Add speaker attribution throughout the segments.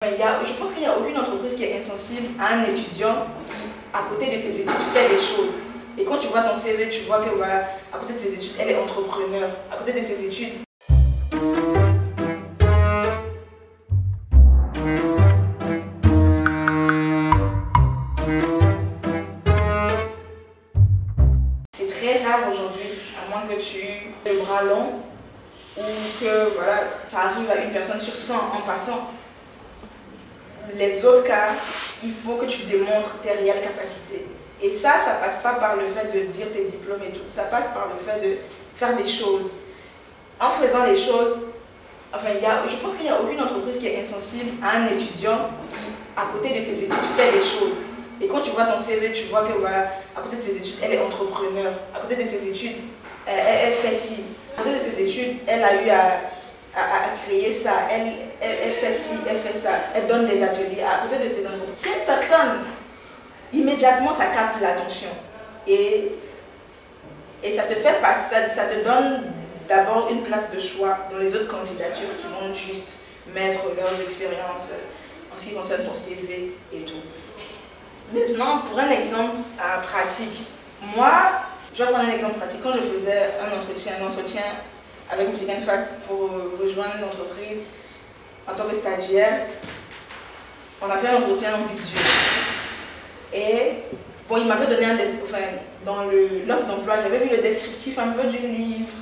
Speaker 1: Je pense qu'il n'y a aucune entreprise qui est insensible à un étudiant qui, à côté de ses études, fait des choses. Et quand tu vois ton CV, tu vois que voilà, à côté de ses études, elle est entrepreneur. À côté de ses études. C'est très rare aujourd'hui, à moins que tu aies le bras long ou que voilà, tu arrives à une personne sur 100 en passant. Les autres cas, il faut que tu démontres tes réelles capacités. Et ça passe pas par le fait de dire tes diplômes et tout. Ça passe par le fait de faire des choses. En faisant des choses, je pense qu'il n'y a aucune entreprise qui est insensible à un étudiant qui, à côté de ses études, fait des choses. Et quand tu vois ton CV, tu vois que voilà, à côté de ses études, elle est entrepreneur. À côté de ses études, elle fait ci. À côté de ses études, elle a eu à créer ça, elle fait ci, elle fait ça, elle donne des ateliers à côté de ces entreprises. Cette personne, immédiatement, ça capte l'attention et ça te fait passer, ça te donne d'abord une place de choix dans les autres candidatures qui vont juste mettre leurs expériences en ce qui concerne ton CV et tout. Maintenant, pour un exemple pratique, moi, je vais prendre un exemple pratique. Quand je faisais un entretien avec Michigan Fac pour rejoindre une entreprise en tant que stagiaire, on a fait un entretien en visuel. Et bon, il m'avait donné dans l'offre d'emploi, j'avais vu le descriptif un peu du livre,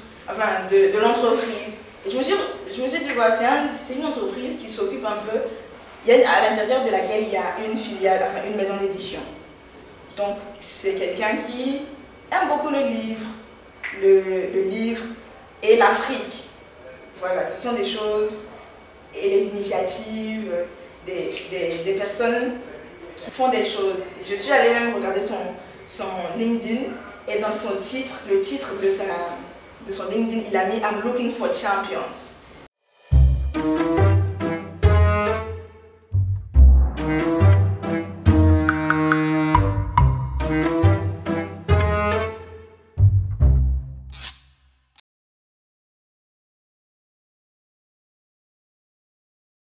Speaker 1: de l'entreprise. Et je me suis dit, voilà, c'est une entreprise qui s'occupe un peu, à l'intérieur de laquelle il y a une filiale, une maison d'édition. Donc c'est quelqu'un qui aime beaucoup le livre et l'Afrique. Voilà, ce sont des choses et les initiatives des personnes qui font des choses. Je suis allée même regarder son LinkedIn et dans son titre, le titre de son LinkedIn, il a mis I'm looking for champions.